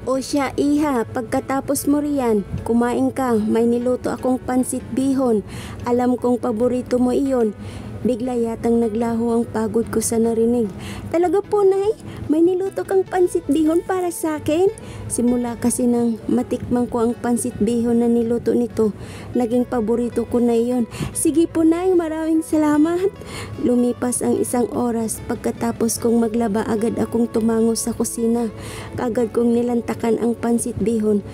O siya, iha, pagkatapos mo riyan, kumain ka, may niluto akong pansit bihon. Alam kong paborito mo iyon. Bigla yatang naglaho ang pagod ko sa narinig. Talaga po, Nay? May niluto kang pansit bihon para sa akin? Simula kasi nang matikman ko ang pansit bihon na niluto nito, naging paborito ko na iyon. Sige po, Nay, maraming salamat. Lumipas ang 1 oras, pagkatapos kong maglaba agad akong tumango sa kusina. Kaagad kong nilantakan ang pansit bihon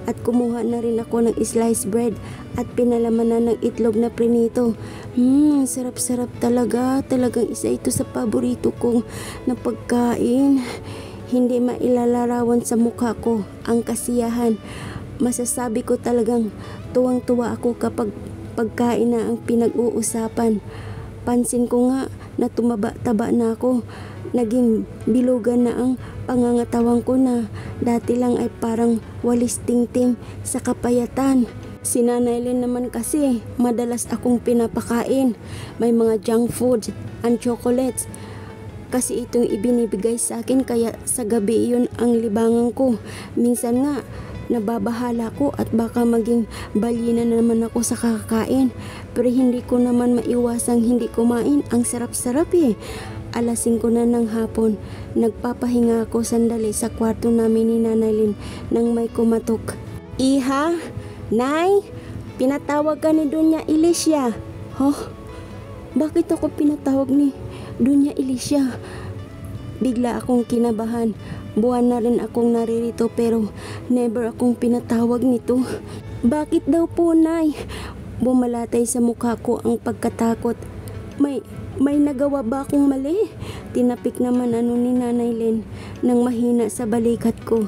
at kumuha na rin ako ng sliced bread at pinalamanan ng itlog na prinito. Sarap-sarap talaga. Talagang isa ito sa paborito kong na pagkain. Hindi mailalarawan sa mukha ko ang kasiyahan. Masasabi ko talagang tuwang-tuwa ako kapag pagkain na ang pinag-uusapan. Pansin ko nga na tumaba-taba na ako. Naging bilugan na ang pangangatawan ko na dati lang ay parang walis tingting sa kapayatan. Si Nanay Lynn naman kasi madalas akong pinapakain. May mga junk foods and chocolates. Kasi itong ibinibigay sa akin kaya sa gabi iyon ang libangan ko. Minsan nga nababahala ko at baka maging balyina na naman ako sa kakakain. Pero hindi ko naman maiwasang hindi kumain. Ang sarap-sarap eh. 5:00 na ng hapon. Nagpapahinga ako sandali sa kwarto namin ni Nanay Lynn nang may kumatok. Iha? Nay? Pinatawag ka ni Dunya Alicia. Bakit ako pinatawag ni Dunya Alicia? Bigla akong kinabahan. Buwan na rin akong naririto pero never akong pinatawag nito. Bakit daw po, Nay? Bumalatay sa mukha ko ang pagkatakot. May nagawa ba akong mali? Tinapik naman ni Nanay Lynn nang mahina sa balikat ko.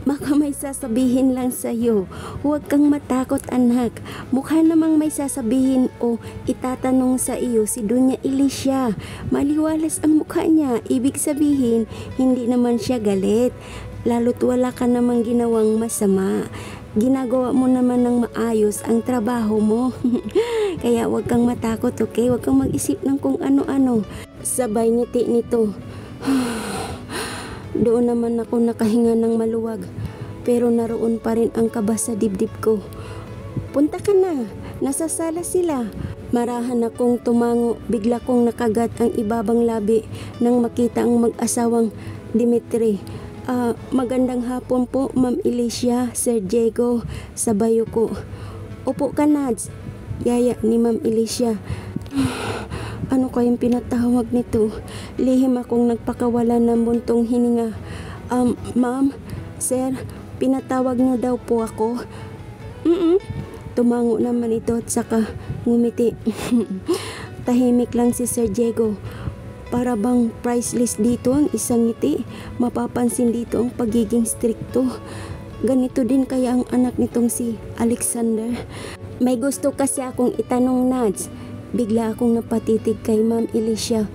Baka may sasabihin lang sa'yo. Huwag kang matakot, anak. Mukha namang may sasabihin o itatanong sa iyo si Dunya Alicia. Maliwalas ang mukha niya. Ibig sabihin, hindi naman siya galit. Lalo't wala ka namang ginawang masama. Ginagawa mo naman ng maayos ang trabaho mo. Kaya huwag kang matakot, okay? Huwag kang mag-isip ng kung ano-ano. Sabay ngiti nito. Doon naman ako nakahinga ng maluwag. Pero naroon pa rin ang kaba sa dibdib ko. Punta ka na. Nasa sala sila. Marahan akong tumango. Bigla kong nakagat ang ibabang labi nang makita ang mag-asawang Dimitri. Magandang hapon po, Ma'am Alicia, Sir Diego. Sabayo ko. Upo ka, Nads. Yaya ni Ma'am Alicia. Ano kayang pinatawag nito? Lihim akong nagpakawala ng buntong hininga. Ma'am, Sir, pinatawag niyo daw po ako. Tumango naman ito at saka ngumiti. Tahimik lang si Sir Diego. Para bang priceless dito ang isang ngiti. Mapapansin dito ang pagiging strikto. Ganito din kaya ang anak nitong si Alexander. May gusto kasi akong itanong, Nads. Bigla akong napatitig kay Ma'am Alicia.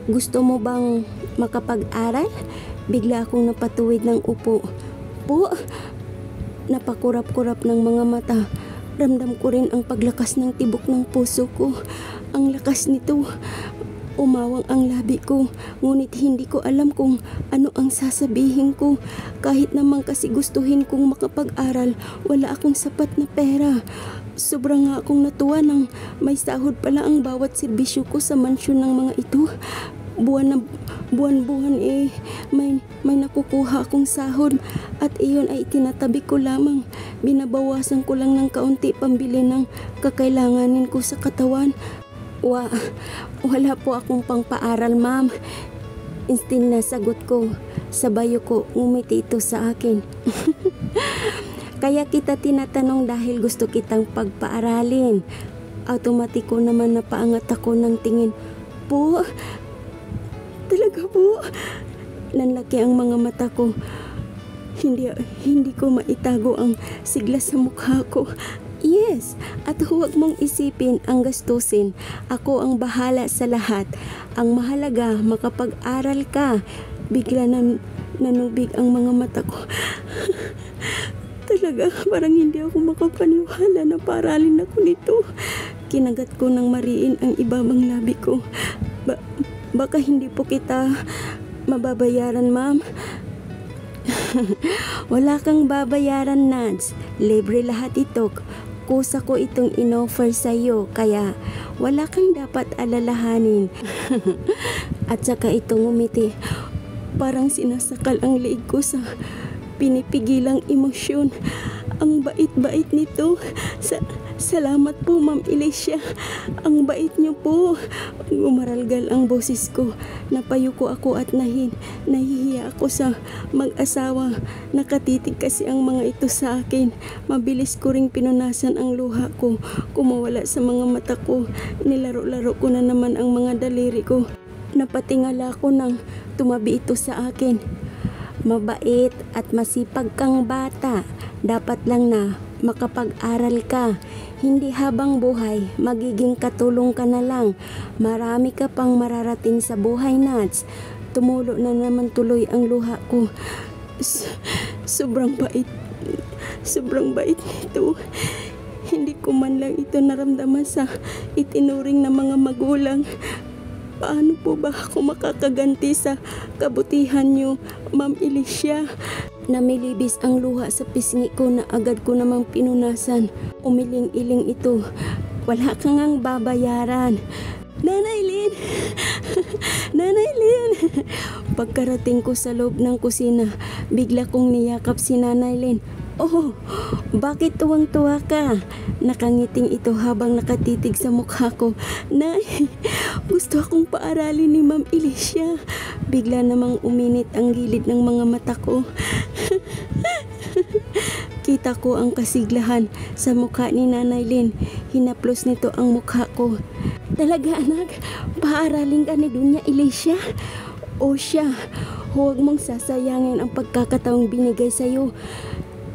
Gusto mo bang makapag-aral? Bigla akong napatuwid ng upo. Po? Napakurap-kurap ng mga mata. Ramdam ko rin ang paglakas ng tibok ng puso ko. Ang lakas nito. Umawang ang labi ko, ngunit hindi ko alam kung ano ang sasabihin ko. Kahit naman kasi gustuhin kong makapag-aral, wala akong sapat na pera. Sobrang nga akong natuwa nang may sahod pala ang bawat serbisyo ko sa mansyon ng mga ito. Buwan-buwan may nakukuha akong sahod at iyon ay tinatabi ko lamang. Binabawasan ko lang ng kaunti pambili ng kakailanganin ko sa katawan. Wala po akong pangpaaral, ma'am. Instead na sagot ko. Sabayo ko, ngumiti ito sa akin. Kaya kita tinatanong dahil gusto kitang pagpaaralin. Automatiko naman napaangat ako ng tingin. Po? Talaga po? Nanlaki ang mga mata ko. Hindi ko maitago ang sigla sa mukha ko. Yes, at huwag mong isipin ang gastusin. Ako ang bahala sa lahat. Ang mahalaga, makapag-aral ka. Bigla nanubig ang mga mata ko. Talaga, parang hindi ako makapaniwala na paralin ako nito. Kinagat ko ng mariin ang ibabang labi ko. Baka hindi po kita mababayaran, ma'am. Wala kang babayaran, Nads. Libre lahat ito. Kusa ko itong inoffer sa'yo, kaya wala kang dapat alalahanin. At saka itong umiti. Parang sinasakal ang leeg ko sa pinipigilang emosyon. Ang bait-bait nito. Salamat po, Ma'am Alicia. Ang bait niyo po. Gumaralgal ang boses ko. Napayuko ako at nahihiya ako sa mag-asawa. Nakatitig kasi ang mga ito sa akin. Mabilis ko ring pinunasan ang luha ko. Kumawala sa mga mata ko. Nilaro-laro ko na naman ang mga daliri ko. Napatingala ko nang tumabi ito sa akin. Mabait at masipag kang bata. Dapat lang na makapag-aral ka. Hindi habang buhay, magiging katulong ka na lang. Marami ka pang mararating sa buhay, Nats. Tumulo na naman tuloy ang luha ko. Sobrang bait. Sobrang bait nito. Hindi ko man lang ito naramdaman sa itinuring ng mga magulang. Paano po ba ako makakaganti sa kabutihan niyo, Ma'am Alicia? Namilibis ang luha sa pisngi ko na agad ko namang pinunasan. Umiling-iling ito. Wala kang ngang babayaran. Nanay Lynn! Nanay Lynn! Pagkarating ko sa loob ng kusina, bigla kong niyakap si Nanay Lynn. Oh, bakit tuwang-tuwa ka? Nakangiting ito habang nakatitig sa mukha ko. Nay, gusto akong paaralin ni Ma'am Alicia. Bigla namang uminit ang gilid ng mga mata ko. Kita ko ang kasiglahan sa mukha ni Nanay Lynn. Hinaplos nito ang mukha ko. Talaga anak, paaralin ka ni Dunya Alicia? O siya, huwag mong sasayangin ang pagkakataong binigay sa'yo.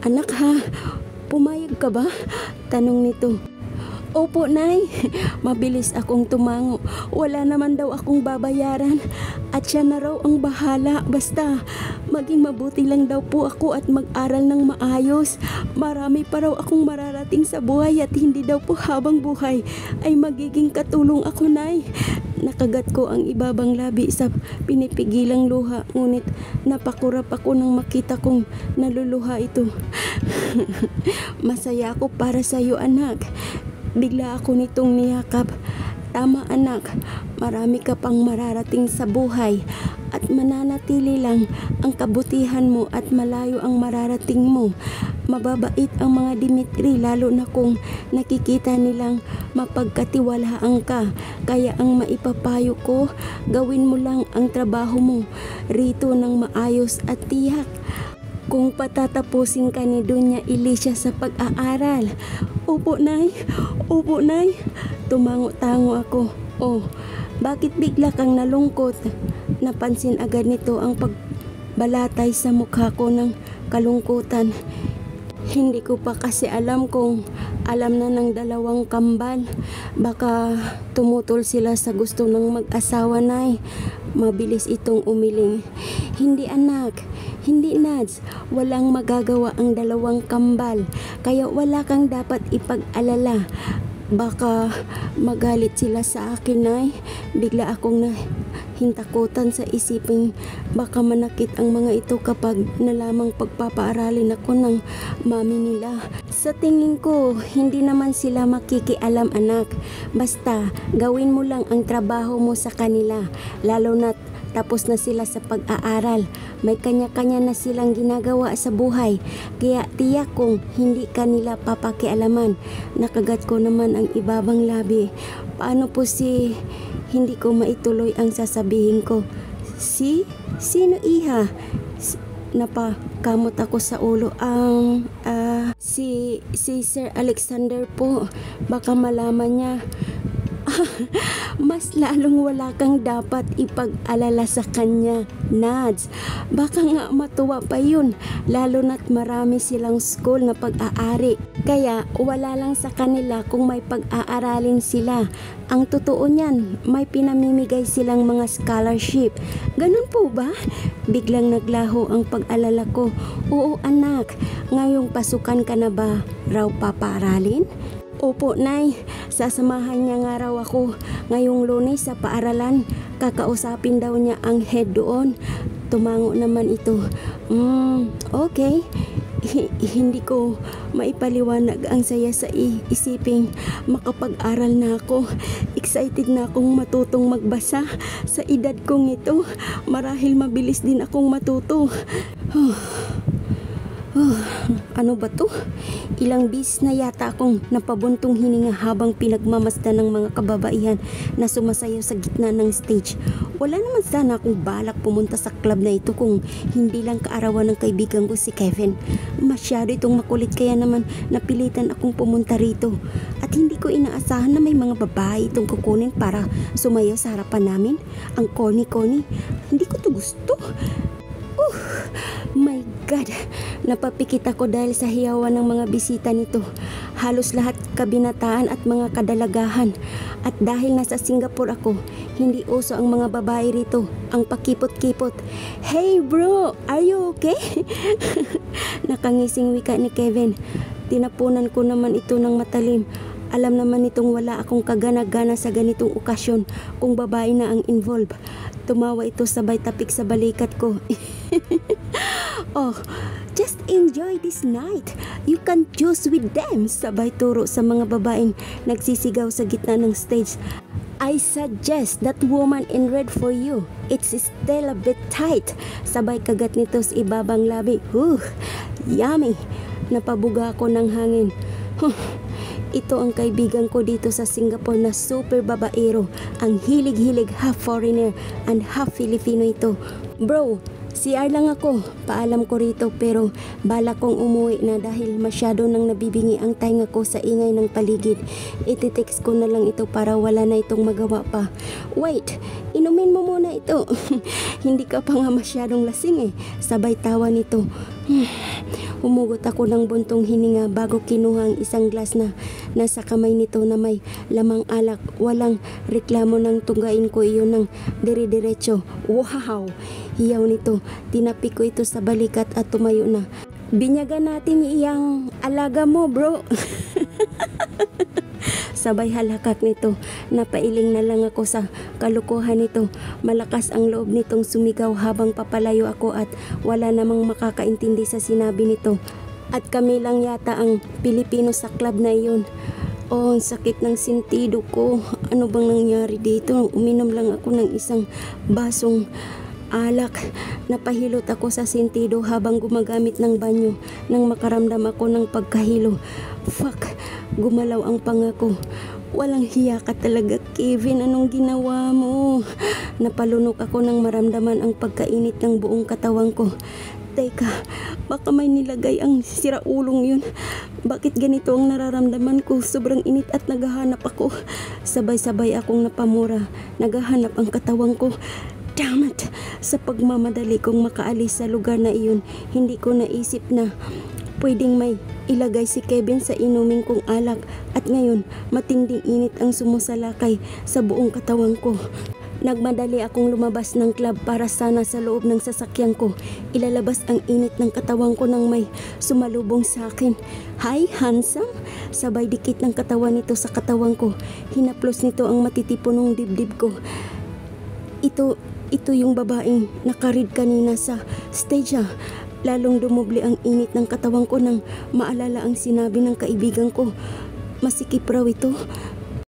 Anak ha, pumayag ka ba? Tanong nito. Opo, Nay. Mabilis akong tumango. Wala naman daw akong babayaran. At siya na raw ang bahala. Basta, maging mabuti lang daw po ako at mag-aral ng maayos. Marami pa raw akong mararating sa buhay at hindi daw po habang buhay ay magiging katulong ako, Nay. Nakagat ko ang ibabang labi sa pinipigilang luha, ngunit napakurap ako nang makita kong naluluha ito. Masaya ako para sa iyo, anak. Bigla ako nitong niyakap. Tama, anak, marami ka pang mararating sa buhay at mananatili lang ang kabutihan mo at malayo ang mararating mo. Mababait ang mga Dimitri lalo na kung nakikita nilang mapagkatiwalaan ka. Kaya ang maipapayo ko, gawin mo lang ang trabaho mo rito ng maayos at tiyak. Kung patatapusin ka ni Dunya Alicia sa pag-aaral. Opo, Nay. Opo, Nay. Tumango-tango ako. Oh, bakit bigla kang nalungkot? Napansin agad nito ang pagbalatay sa mukha ko ng kalungkutan. Hindi ko pa kasi alam kung alam na ng dalawang kambal. Baka tumutol sila sa gusto ng mag-asawa, Nay. Mabilis itong umiling. Hindi, anak. Hindi, Nads. Walang magagawa ang dalawang kambal. Kaya wala kang dapat ipag-alala. Baka magalit sila sa akin, Nay. Bigla akong nahintakutan sa isipin baka manakit ang mga ito kapag nalamang pagpapaaralin ako ng mami nila. Sa tingin ko, hindi naman sila makikialam, anak. Basta, gawin mo lang ang trabaho mo sa kanila. Lalo na't tapos na sila sa pag-aaral. May kanya-kanya na silang ginagawa sa buhay. Kaya tiyak kong hindi kanila papakialaman. Nakagat ko naman ang ibabang labi. Paano po hindi ko maituloy ang sasabihin ko? Sino iha? Napakamot ako sa ulo. Si Sir Alexander po. Baka malaman niya. Mas lalong wala kang dapat ipag-alala sa kanya, Nads. Baka nga matuwa pa yun, lalo na't marami silang school na pag-aari. Kaya wala lang sa kanila kung may pag-aaralin sila. Ang totoo niyan, may pinamimigay silang mga scholarship. Ganun po ba? Biglang naglaho ang pag-alala ko. Oo, anak. Ngayong pasukan ka na ba raw papaaralin? Opo, Nay. Sasamahan niya nga raw ako ngayong Lunes sa paaralan. Kakausapin daw niya ang head doon. Tumango naman ito. Okay. Hindi ko maipaliwanag ang saya sa isiping makapag-aral na ako. Excited na akong matutong magbasa sa edad kong ito. Marahil mabilis din akong matuto. Ano ba to? Ilang bis na yata akong napabuntong hininga habang pinagmamasdan ng mga kababaihan na sumasayaw sa gitna ng stage. Wala naman sana akong balak pumunta sa club na ito kung hindi lang kaarawan ng kaibigan ko si Kevin. Masyado itong makulit kaya naman napilitan akong pumunta rito. At hindi ko inaasahan na may mga babae itong kukunin para sumayaw sa harapan namin. Ang corny-corny. Hindi ko to gusto. My God, napapikit ako dahil sa hiyawan ng mga bisita nito. Halos lahat kabinataan at mga kadalagahan. At dahil nasa Singapore ako, hindi uso ang mga babae rito, ang pakipot-kipot. Hey bro, are you okay? Nakangising wika ni Kevin. Tinapunan ko naman ito ng matalim. Alam naman nitong wala akong kagana-gana sa ganitong okasyon kung babae na ang involved. Tumawa ito sabay tapik sa balikat ko. Oh, just enjoy this night. You can choose with them. Sabay turo sa mga babaeng nagsisigaw sa gitna ng stage. I suggest that woman in red for you. It's still a bit tight. Sabay kagat nito sa ibabang labi. Yummy. Napabuga ako ng hangin. Ito ang kaibigan ko dito sa Singapore na super babaero. Ang hilig-hilig, half foreigner and half Filipino ito. Bro, CR lang ako. Paalam ko rito pero balak kong umuwi na dahil masyado nang nabibingi ang tainga ko sa ingay ng paligid. Ititext ko na lang ito para wala na itong magawa pa. Wait, inumin mo muna ito. Hindi ka pa nga masyadong lasing eh. Sabay tawa nito. Humugot ako ng buntong hininga bago kinuha ang isang glass na nasa kamay nito na may lamang alak. Walang reklamo nang tunggain ko iyon ng dire-diretso. Wow! Hiyaw nito. Tinapi ko ito sa balikat at tumayo na. Binyagan natin iyang alaga mo, bro. Sabay halakak nito. Napailing na lang ako sa kalukuhan nito. Malakas ang loob nitong sumigaw habang papalayo ako at wala namang makakaintindi sa sinabi nito. At kami lang yata ang Pilipino sa club na iyon. Oh, ang sakit ng sentido ko. Ano bang nangyari dito? Uminom lang ako ng isang basong alak. Napahilot ako sa sentido habang gumagamit ng banyo nang makaramdam ako ng pagkahilo. Fuck! Gumalaw ang pangako. Walang hiya ka talaga, Kevin. Anong ginawa mo? Napalunok ako nang maramdaman ang pagkainit ng buong katawan ko. Teka, baka may nilagay ang siraulong yun. Bakit ganito ang nararamdaman ko? Sobrang init at naghahanap ako. Sabay-sabay akong napamura. Naghahanap ang katawan ko. Damn it! Sa pagmamadali kong makaalis sa lugar na iyon, hindi ko naisip na pwedeng may ilagay si Kevin sa inuming kong alak at ngayon matinding init ang sumusalakay sa buong katawan ko. Nagmadali akong lumabas ng club para sana sa loob ng sasakyan ko ilalabas ang init ng katawan ko nang may sumalubong sa akin. Hi, handsome! Sabay dikit ng katawan nito sa katawan ko. Hinaplos nito ang matitipunong dibdib ko. Ito yung babaeng nakarid kanina sa stage. Lalong dumubli ang init ng katawan ko nang maalala ang sinabi ng kaibigan ko. Masikip raw ito.